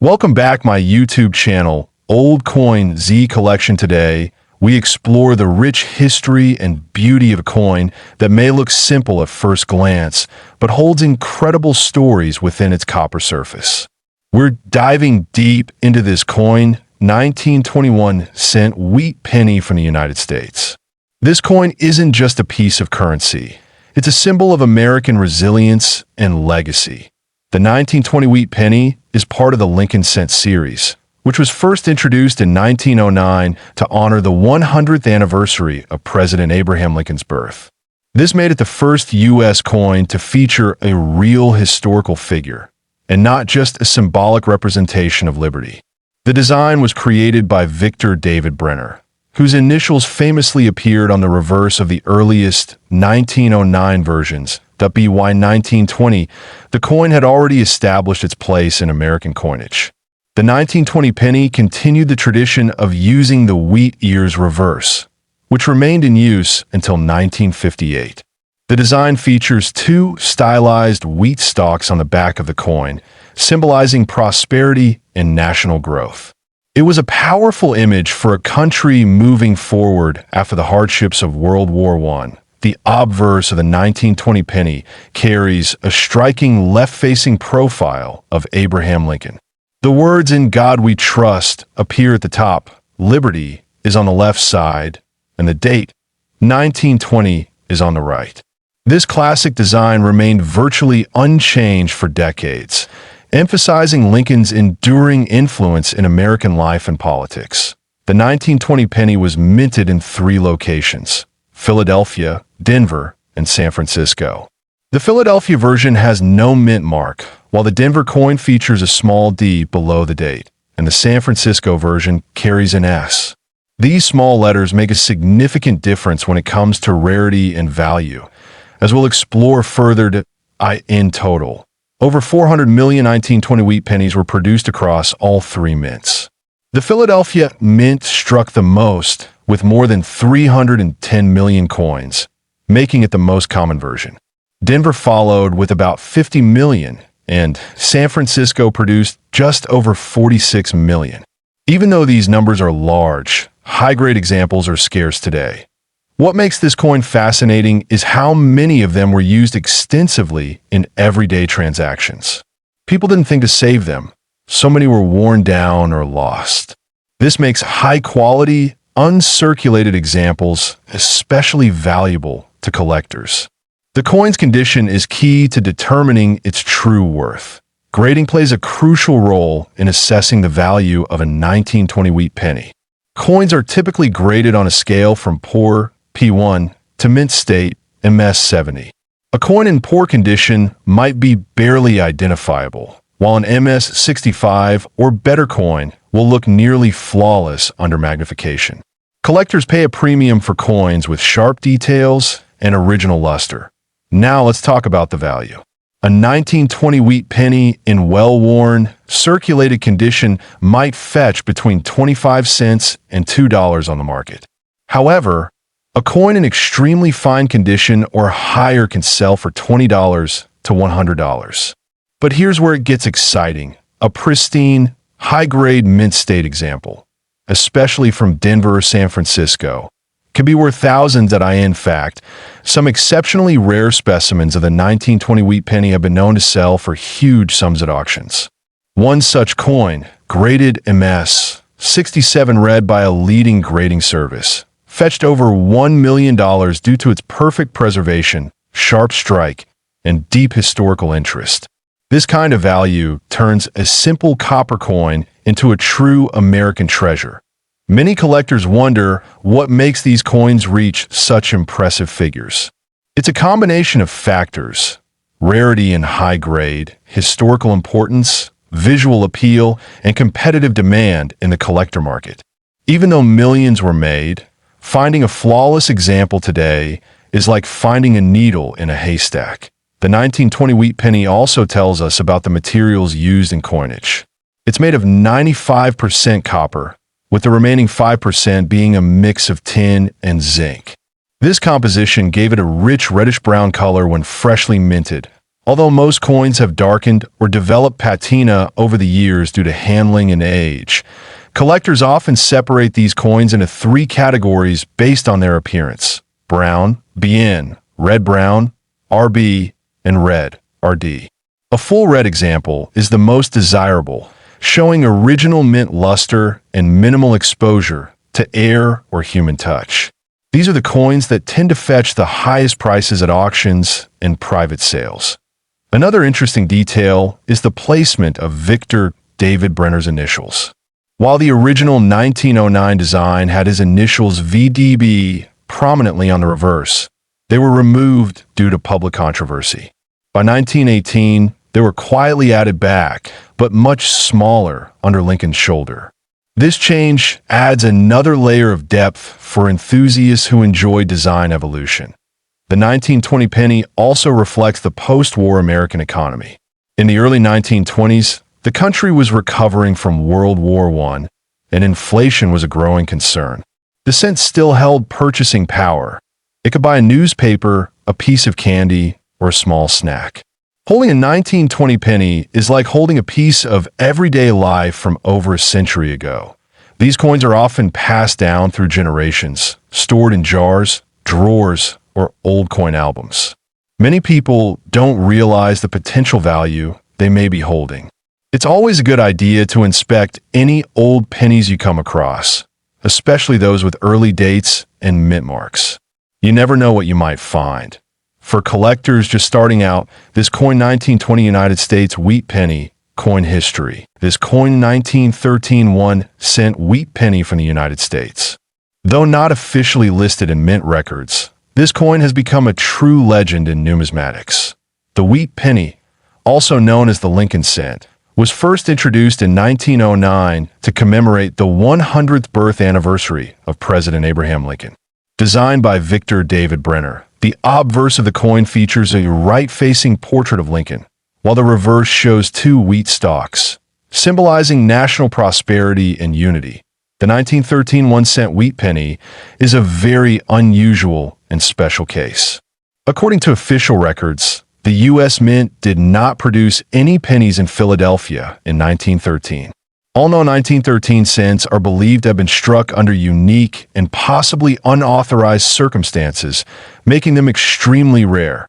Welcome back my YouTube channel, Old Coin Z Collection. Today, we explore the rich history and beauty of a coin that may look simple at first glance, but holds incredible stories within its copper surface. We're diving deep into this coin, 1921-cent wheat penny from the United States. This coin isn't just a piece of currency. It's a symbol of American resilience and legacy. The 1920 wheat penny is part of the Lincoln Cent series, which was first introduced in 1909 to honor the 100th anniversary of President Abraham Lincoln's birth. This made it the first U.S. coin to feature a real historical figure, and not just a symbolic representation of liberty. The design was created by Victor David Brenner, whose initials famously appeared on the reverse of the earliest 1909 versions. By 1920, the coin had already established its place in American coinage. The 1920 penny continued the tradition of using the wheat ears reverse, which remained in use until 1958. The design features two stylized wheat stalks on the back of the coin, symbolizing prosperity and national growth. It was a powerful image for a country moving forward after the hardships of World War I. The obverse of the 1920 penny carries a striking left-facing profile of Abraham Lincoln. The words "In God We Trust" appear at the top, liberty is on the left side, and the date, 1920, is on the right. This classic design remained virtually unchanged for decades, emphasizing Lincoln's enduring influence in American life and politics. The 1920 penny was minted in 3 locations: Philadelphia, Denver, and San Francisco. The Philadelphia version has no mint mark, while the Denver coin features a small D below the date, and the San Francisco version carries an S. These small letters make a significant difference when it comes to rarity and value, as we'll explore further. In total, over 400 million 1920 wheat pennies were produced across all 3 mints. The Philadelphia mint struck the most, with more than 310 million coins, making it the most common version. Denver followed with about 50 million, and San Francisco produced just over 46 million. Even though these numbers are large, high-grade examples are scarce today. What makes this coin fascinating is how many of them were used extensively in everyday transactions. People didn't think to save them. So many were worn down or lost. This makes high-quality, uncirculated examples especially valuable to collectors. The coin's condition is key to determining its true worth. Grading plays a crucial role in assessing the value of a 1920 wheat penny. Coins are typically graded on a scale from poor, P1, to mint state, MS70. A coin in poor condition might be barely identifiable, while an MS65 or better coin will look nearly flawless under magnification. Collectors pay a premium for coins with sharp details and original luster. Now let's talk about the value. A 1920 wheat penny in well-worn, circulated condition might fetch between 25 cents and $2 on the market. However, a coin in extremely fine condition or higher can sell for $20 to $100. But here's where it gets exciting. A pristine, high-grade mint state example, especially from Denver or San Francisco, can be worth thousands. In fact, some exceptionally rare specimens of the 1920 wheat penny have been known to sell for huge sums at auctions. One such coin, graded MS 67 read by a leading grading service, fetched over $1 million due to its perfect preservation, sharp strike, and deep historical interest. This kind of value turns a simple copper coin into a true American treasure. Many collectors wonder what makes these coins reach such impressive figures. It's a combination of factors: rarity and high grade, historical importance, visual appeal, and competitive demand in the collector market. Even though millions were made, finding a flawless example today is like finding a needle in a haystack. The 1920 wheat penny also tells us about the materials used in coinage. It's made of 95% copper, with the remaining 5% being a mix of tin and zinc. This composition gave it a rich reddish-brown color when freshly minted, Although most coins have darkened or developed patina over the years due to handling and age, collectors often separate these coins into three categories based on their appearance: brown, BN, red-brown, RB, and red, RD. A full red example is the most desirable, showing original mint luster and minimal exposure to air or human touch. These are the coins that tend to fetch the highest prices at auctions and private sales. Another interesting detail is the placement of Victor David Brenner's initials. While the original 1909 design had his initials VDB prominently on the reverse, they were removed due to public controversy. By 1918, they were quietly added back, but much smaller under Lincoln's shoulder. This change adds another layer of depth for enthusiasts who enjoy design evolution. The 1920 penny also reflects the post-war American economy. In the early 1920s, the country was recovering from World War I, and inflation was a growing concern. The cent still held purchasing power. It could buy a newspaper, a piece of candy, or a small snack. Holding a 1920 penny is like holding a piece of everyday life from over a century ago. These coins are often passed down through generations, stored in jars, drawers, or old coin albums. Many people don't realize the potential value they may be holding. It's always a good idea to inspect any old pennies you come across, especially those with early dates and mint marks. You never know what you might find. For collectors just starting out, this coin 1920 United States wheat penny, coin history. This coin 1913 1-cent wheat penny from the United States. Though not officially listed in mint records, this coin has become a true legend in numismatics. The wheat penny, also known as the Lincoln cent, was first introduced in 1909 to commemorate the 100th birth anniversary of President Abraham Lincoln. Designed by Victor David Brenner, the obverse of the coin features a right-facing portrait of Lincoln, while the reverse shows two wheat stalks, symbolizing national prosperity and unity. The 1913 1-cent wheat penny is a very unusual and special case. According to official records, the U.S. Mint did not produce any pennies in Philadelphia in 1913. All known 1913 cents are believed to have been struck under unique and possibly unauthorized circumstances, making them extremely rare.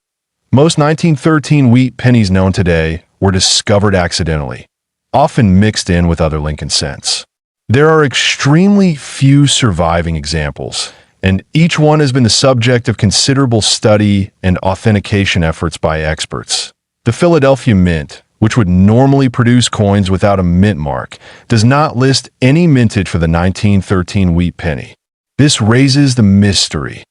Most 1913 wheat pennies known today were discovered accidentally, often mixed in with other Lincoln cents. There are extremely few surviving examples, and each one has been the subject of considerable study and authentication efforts by experts. The Philadelphia Mint, which would normally produce coins without a mint mark, does not list any mintage for the 1913 wheat penny. This raises the mystery.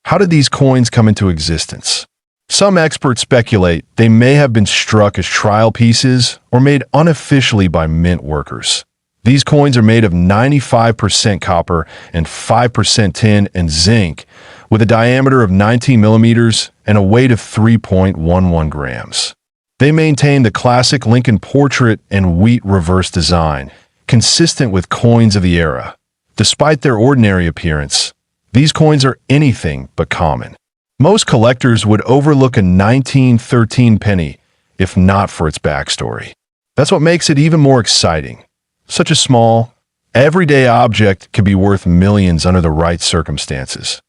How did these coins come into existence? Some experts speculate they may have been struck as trial pieces or made unofficially by mint workers. These coins are made of 95% copper and 5% tin and zinc, with a diameter of 19 millimeters and a weight of 3.11 grams. They maintain the classic Lincoln portrait and wheat reverse design, consistent with coins of the era. Despite their ordinary appearance, these coins are anything but common. Most collectors would overlook a 1913 penny if not for its backstory. That's what makes it even more exciting. Such a small, everyday object could be worth millions under the right circumstances.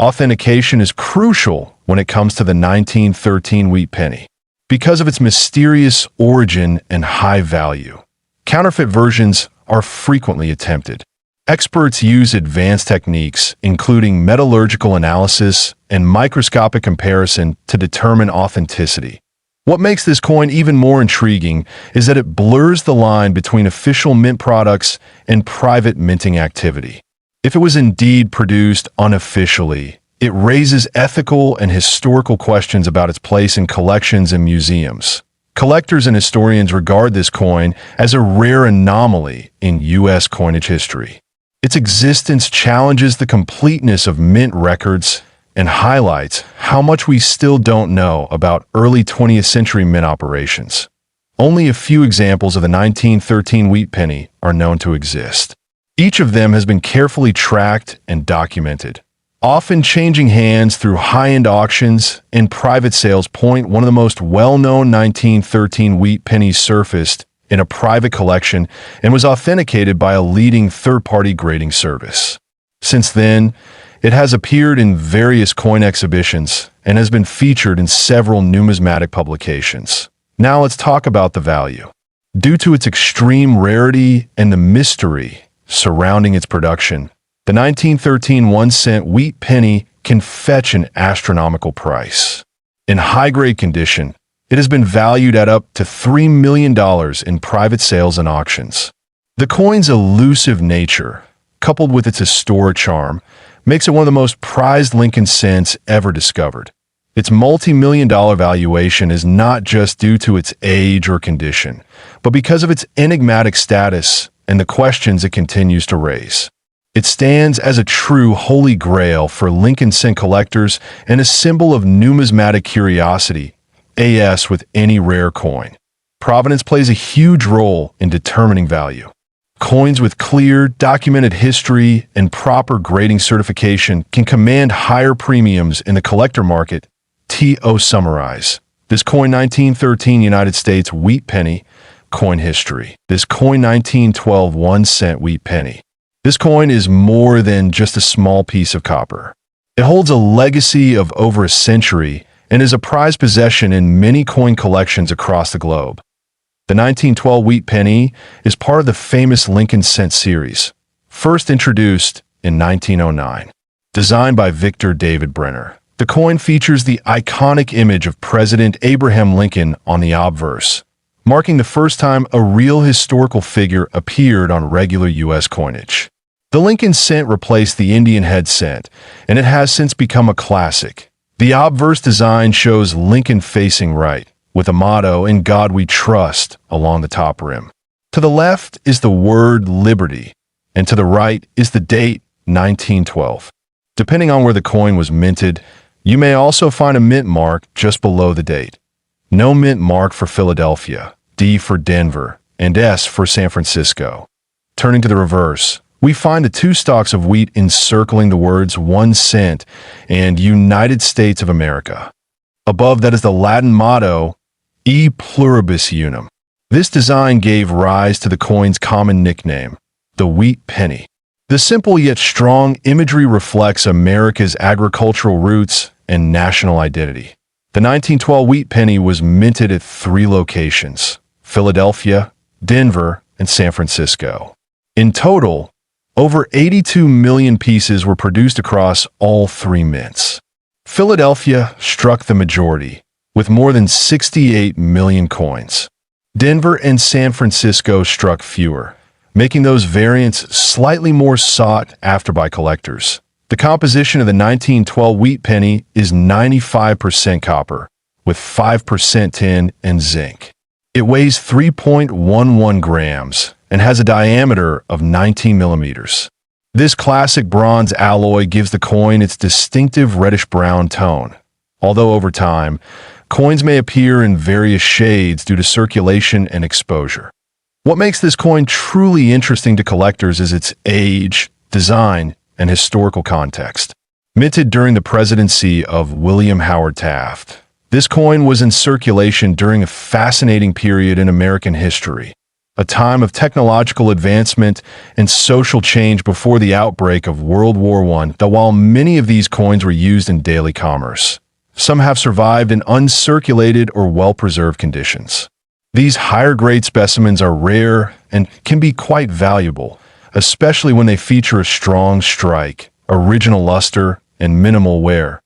Authentication is crucial when it comes to the 1913 wheat penny. Because of its mysterious origin and high value, counterfeit versions are frequently attempted. Experts use advanced techniques, including metallurgical analysis and microscopic comparison, to determine authenticity. What makes this coin even more intriguing is that it blurs the line between official mint products and private minting activity. If it was indeed produced unofficially, it raises ethical and historical questions about its place in collections and museums. Collectors and historians regard this coin as a rare anomaly in U.S. coinage history. Its existence challenges the completeness of mint records and highlights how much we still don't know about early 20th century mint operations. Only a few examples of the 1913 wheat penny are known to exist. Each of them has been carefully tracked and documented. often changing hands through high-end auctions and private sales. One of the most well-known 1913 wheat pennies surfaced in a private collection and was authenticated by a leading third-party grading service. Since then, it has appeared in various coin exhibitions and has been featured in several numismatic publications. Now let's talk about the value. Due to its extreme rarity and the mystery surrounding its production, the 1913 1-cent wheat penny can fetch an astronomical price. In high-grade condition, it has been valued at up to $3 million in private sales and auctions. The coin's elusive nature, coupled with its historic charm, makes it one of the most prized Lincoln cents ever discovered. Its multi-million-dollar valuation is not just due to its age or condition, but because of its enigmatic status and the questions it continues to raise. It stands as a true holy grail for Lincoln cent collectors and a symbol of numismatic curiosity, as with any rare coin. Provenance plays a huge role in determining value. Coins with clear, documented history and proper grading certification can command higher premiums in the collector market. To summarize, this coin 1913 United States wheat penny, coin history. This coin 1912 1-cent wheat penny. This coin is more than just a small piece of copper. It holds a legacy of over a century and is a prized possession in many coin collections across the globe. The 1912 wheat penny is part of the famous Lincoln cent series, first introduced in 1909. Designed by Victor David Brenner, the coin features the iconic image of President Abraham Lincoln on the obverse, marking the first time a real historical figure appeared on regular U.S. coinage. The Lincoln cent replaced the Indian head cent, and it has since become a classic. The obverse design shows Lincoln facing right, with a motto, "In God We Trust," along the top rim. To the left is the word liberty, and to the right is the date, 1912. Depending on where the coin was minted, you may also find a mint mark just below the date. No mint mark for Philadelphia, D for Denver, and S for San Francisco. Turning to the reverse, we find the two stalks of wheat encircling the words 1 cent and United States of America. Above that is the Latin motto, E pluribus unum. This design gave rise to the coin's common nickname, the wheat penny. The simple yet strong imagery reflects America's agricultural roots and national identity. The 1912 wheat penny was minted at 3 locations, Philadelphia, Denver, and San Francisco. In total, over 82 million pieces were produced across all 3 mints. Philadelphia struck the majority, with more than 68 million coins. Denver and San Francisco struck fewer, making those variants slightly more sought after by collectors. The composition of the 1912 wheat penny is 95% copper, with 5% tin and zinc. It weighs 3.11 grams and has a diameter of 19 millimeters. This classic bronze alloy gives the coin its distinctive reddish-brown tone. Although over time, coins may appear in various shades due to circulation and exposure. What makes this coin truly interesting to collectors is its age, design, and historical context. Minted during the presidency of William Howard Taft, this coin was in circulation during a fascinating period in American history, a time of technological advancement and social change before the outbreak of World War I. Though while many of these coins were used in daily commerce, some have survived in uncirculated or well-preserved conditions. These higher-grade specimens are rare and can be quite valuable, especially when they feature a strong strike, original luster, and minimal wear.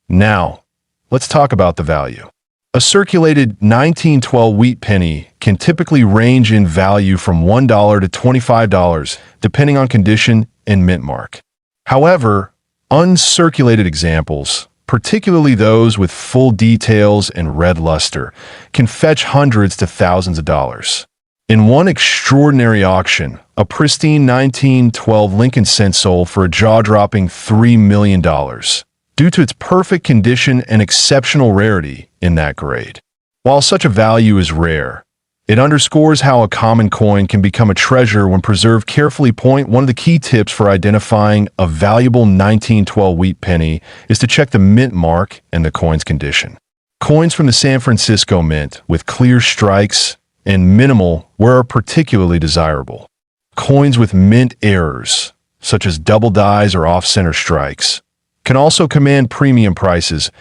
Now, let's talk about the value. A circulated 1912 wheat penny can typically range in value from $1 to $25, depending on condition and mint mark. However, uncirculated examples, particularly those with full details and red luster, can fetch hundreds to thousands of dollars. In one extraordinary auction, a pristine 1912 Lincoln cent sold for a jaw-dropping $3 million, due to its perfect condition and exceptional rarity in that grade. While such a value is rare, It underscores how a common coin can become a treasure when preserved carefully. One of the key tips for identifying a valuable 1912 wheat penny is to check the mint mark and the coin's condition. Coins from the San Francisco Mint with clear strikes and minimal wear are particularly desirable. Coins with mint errors, such as double dies or off-center strikes, can also command premium prices.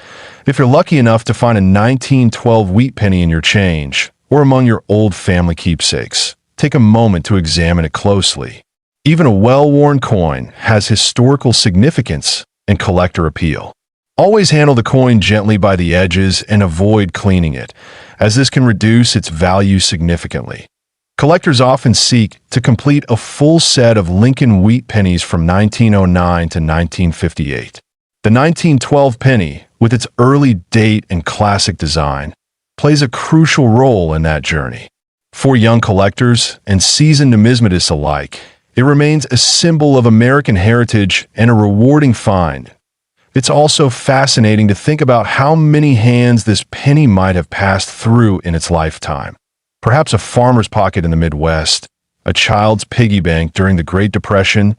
If you're lucky enough to find a 1912 wheat penny in your change, or among your old family keepsakes, take a moment to examine it closely. Even a well-worn coin has historical significance and collector appeal. Always handle the coin gently by the edges and avoid cleaning it, as this can reduce its value significantly. Collectors often seek to complete a full set of Lincoln wheat pennies from 1909 to 1958. The 1912 penny, with its early date and classic design, plays a crucial role in that journey. For young collectors and seasoned numismatists alike, it remains a symbol of American heritage and a rewarding find. It's also fascinating to think about how many hands this penny might have passed through in its lifetime. Perhaps a farmer's pocket in the Midwest, a child's piggy bank during the Great Depression,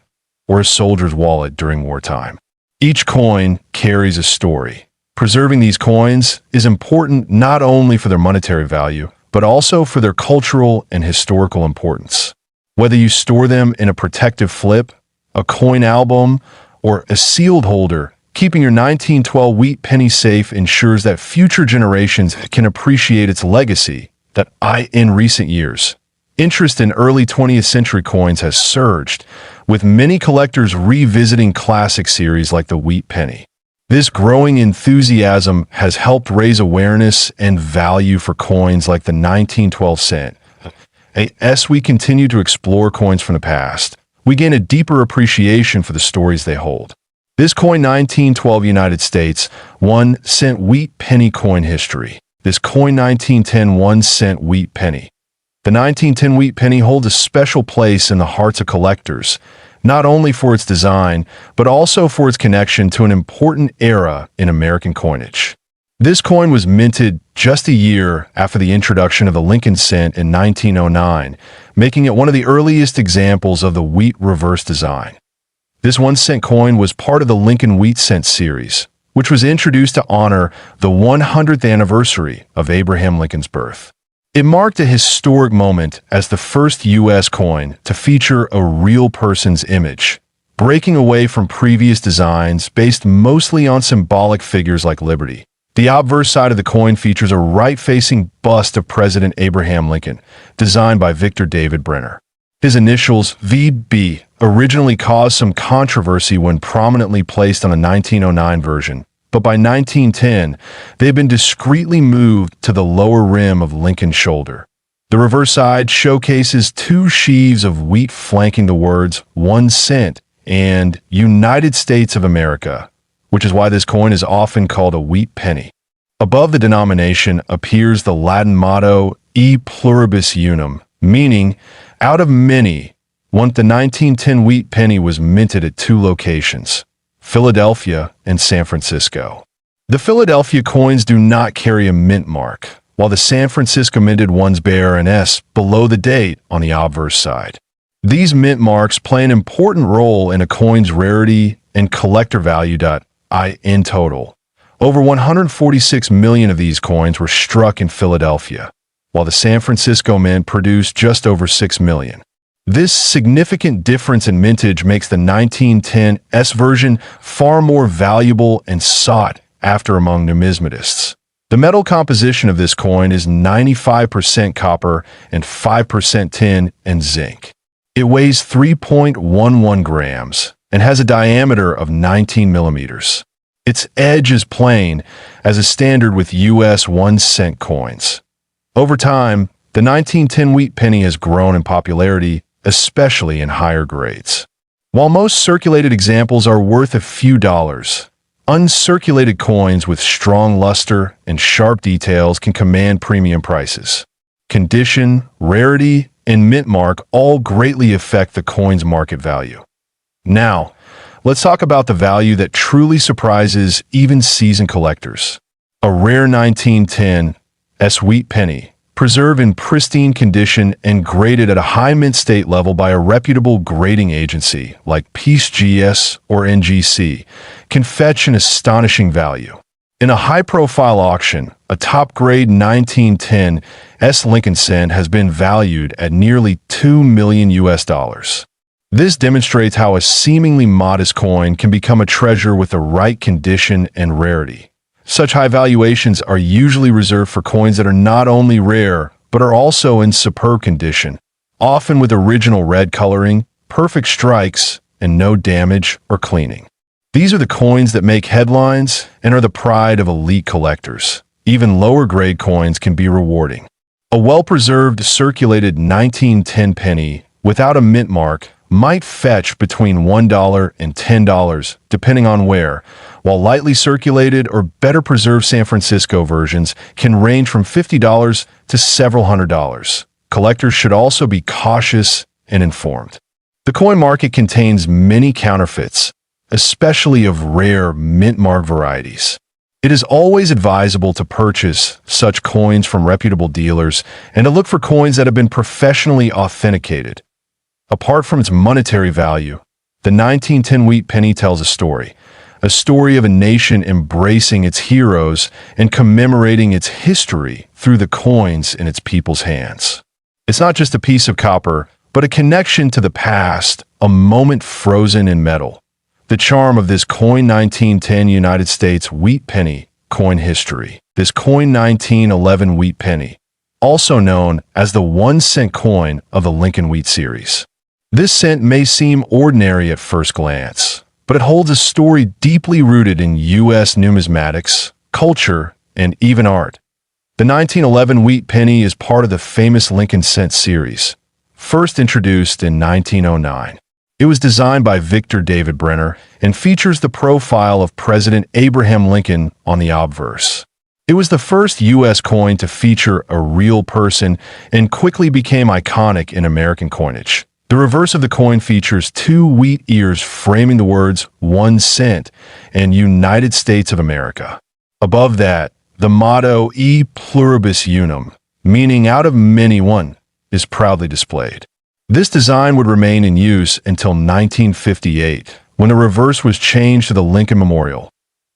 or a soldier's wallet during wartime. Each coin carries a story. Preserving these coins is important not only for their monetary value, but also for their cultural and historical importance. Whether you store them in a protective flip, a coin album, or a sealed holder, keeping your 1912 wheat penny safe ensures that future generations can appreciate its legacy. In recent years, interest in early 20th century coins has surged, with many collectors revisiting classic series like the wheat penny. This growing enthusiasm has helped raise awareness and value for coins like the 1912 cent. As we continue to explore coins from the past, we gain a deeper appreciation for the stories they hold. This coin 1912 United States 1 cent wheat penny coin history. This coin 1910 1 cent wheat penny. The 1910 wheat penny holds a special place in the hearts of collectors, not only for its design, but also for its connection to an important era in American coinage. This coin was minted just a year after the introduction of the Lincoln cent in 1909, making it one of the earliest examples of the wheat reverse design. This 1 cent coin was part of the Lincoln Wheat Cent series, which was introduced to honor the 100th anniversary of Abraham Lincoln's birth. It marked a historic moment as the first U.S. coin to feature a real person's image, breaking away from previous designs based mostly on symbolic figures like Liberty. The obverse side of the coin features a right-facing bust of President Abraham Lincoln, designed by Victor David Brenner. His initials, VB, originally caused some controversy when prominently placed on the 1909 version, but by 1910, they had been discreetly moved to the lower rim of Lincoln's shoulder. The reverse side showcases two sheaves of wheat flanking the words 1 cent and United States of America, which is why this coin is often called a wheat penny. Above the denomination appears the Latin motto E pluribus unum, meaning out of many. The 1910 wheat penny was minted at two locations, Philadelphia and San Francisco. The Philadelphia coins do not carry a mint mark, while the San Francisco minted ones bear an S below the date on the obverse side. These mint marks play an important role in a coin's rarity and collector value. In total, over 146 million of these coins were struck in Philadelphia, while the San Francisco Mint produced just over 6 million. This significant difference in mintage makes the 1910 S version far more valuable and sought after among numismatists. The metal composition of this coin is 95% copper and 5% tin and zinc. It weighs 3.11 grams and has a diameter of 19 millimeters. Its edge is plain, as is standard with U.S. 1 cent coins. Over time, the 1910 wheat penny has grown in popularity, especially in higher grades. While most circulated examples are worth a few dollars, uncirculated coins with strong luster and sharp details can command premium prices. Condition, rarity, and mint mark all greatly affect the coin's market value. Now, let's talk about the value that truly surprises even seasoned collectors. A rare 1910 S wheat penny, preserved in pristine condition and graded at a high mint state level by a reputable grading agency like PeaceGS or NGC, can fetch an astonishing value. In a high-profile auction, a top-grade 1910 S Lincoln cent has been valued at nearly $2 million. This demonstrates how a seemingly modest coin can become a treasure with the right condition and rarity. Such high valuations are usually reserved for coins that are not only rare, but are also in superb condition, often with original red coloring, perfect strikes, and no damage or cleaning. These are the coins that make headlines and are the pride of elite collectors. Even lower-grade coins can be rewarding. A well-preserved, circulated 1910 penny without a mint mark might fetch between $1 and $10, depending on where, while lightly circulated or better preserved San Francisco versions can range from $50 to several $100s. Collectors should also be cautious and informed. The coin market contains many counterfeits, especially of rare mint mark varieties. It is always advisable to purchase such coins from reputable dealers and to look for coins that have been professionally authenticated. Apart from its monetary value, the 1910 wheat penny tells a story of a nation embracing its heroes and commemorating its history through the coins in its people's hands. It's not just a piece of copper, but a connection to the past, a moment frozen in metal. The charm of this COIN 1910 United States wheat penny coin history. This COIN 1911 wheat penny, also known as the 1-cent coin of the Lincoln Wheat series. This cent may seem ordinary at first glance, but it holds a story deeply rooted in U.S. numismatics, culture, and even art. The 1911 wheat penny is part of the famous Lincoln cent series, first introduced in 1909. It was designed by Victor David Brenner and features the profile of President Abraham Lincoln on the obverse. It was the first U.S. coin to feature a real person and quickly became iconic in American coinage. The reverse of the coin features 2 wheat ears framing the words 1 cent and United States of America. Above that, the motto E pluribus unum, meaning out of many one, is proudly displayed. This design would remain in use until 1958, when the reverse was changed to the Lincoln Memorial.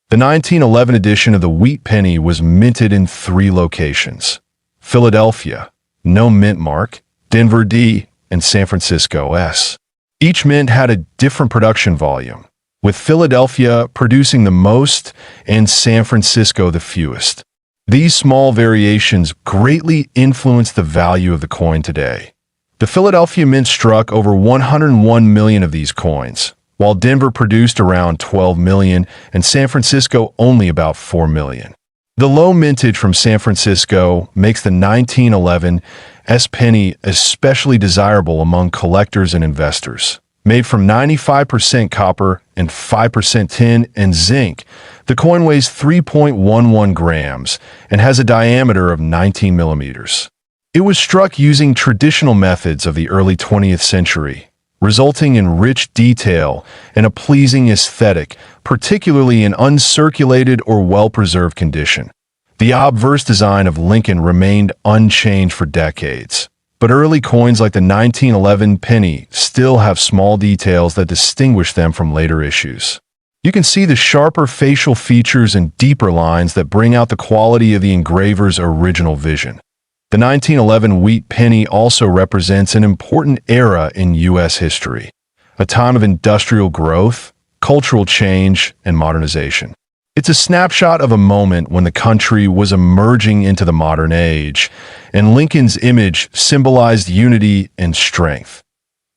The 1911 edition of the wheat penny was minted in 3 locations: Philadelphia, no mint mark, Denver D, and San Francisco S. Each mint had a different production volume, with Philadelphia producing the most and San Francisco the fewest. These small variations greatly influenced the value of the coin today. The Philadelphia Mint struck over 101 million of these coins, while Denver produced around 12 million and San Francisco only about 4 million. The low mintage from San Francisco makes the 1911 S penny especially desirable among collectors and investors. Made from 95% copper and 5% tin and zinc, the coin weighs 3.11 grams and has a diameter of 19 millimeters. It was struck using traditional methods of the early 20th century, resulting in rich detail and a pleasing aesthetic, particularly in uncirculated or well-preserved condition. The obverse design of Lincoln remained unchanged for decades, but early coins like the 1911 penny still have small details that distinguish them from later issues. You can see the sharper facial features and deeper lines that bring out the quality of the engraver's original vision. The 1911 wheat penny also represents an important era in U.S. history, a time of industrial growth, cultural change, and modernization. It's a snapshot of a moment when the country was emerging into the modern age, and Lincoln's image symbolized unity and strength.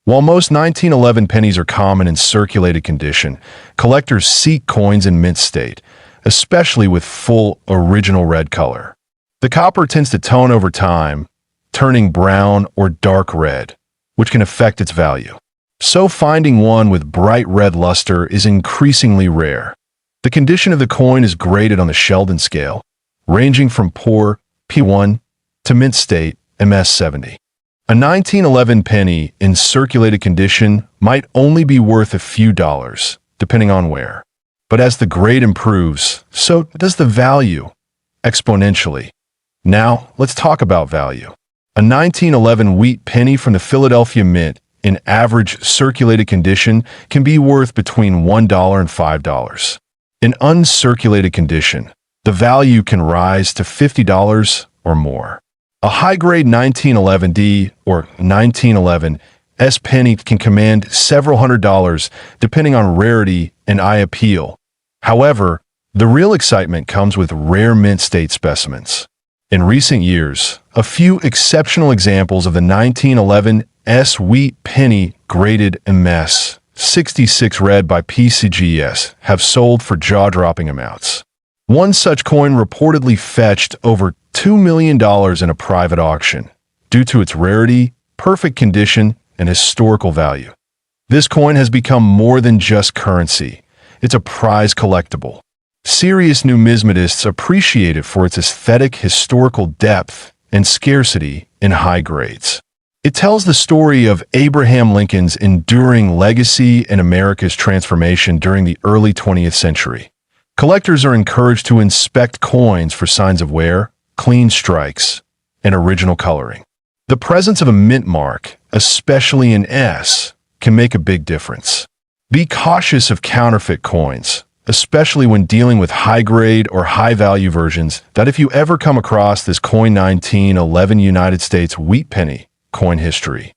While most 1911 pennies are common in circulated condition, collectors seek coins in mint state, especially with full original red color. The copper tends to tone over time, turning brown or dark red, which can affect its value. So finding one with bright red luster is increasingly rare. The condition of the coin is graded on the Sheldon scale, ranging from poor, P1, to mint state, MS70. A 1911 penny in circulated condition might only be worth a few dollars, depending on where. But as the grade improves, so does the value, exponentially. Now, let's talk about value. A 1911 wheat penny from the Philadelphia Mint in average circulated condition can be worth between $1 and $5. In uncirculated condition, the value can rise to $50 or more. A high-grade 1911D or 1911 S penny can command several $100s depending on rarity and eye appeal. However, the real excitement comes with rare mint state specimens. In recent years, a few exceptional examples of the 1911 S wheat penny graded MS 66 read by PCGS have sold for jaw-dropping amounts. One such coin reportedly fetched over $2 million in a private auction due to its rarity, perfect condition, and historical value. This coin has become more than just currency. It's a prize collectible. Serious numismatists appreciate it for its aesthetic, historical depth, and scarcity in high grades. It tells the story of Abraham Lincoln's enduring legacy and America's transformation during the early 20th century. Collectors are encouraged to inspect coins for signs of wear, clean strikes, and original coloring. The presence of a mint mark, especially in S, can make a big difference. Be cautious of counterfeit coins, especially when dealing with high-grade or high-value versions, that if you ever come across this COIN 1911 United States wheat penny, coin history.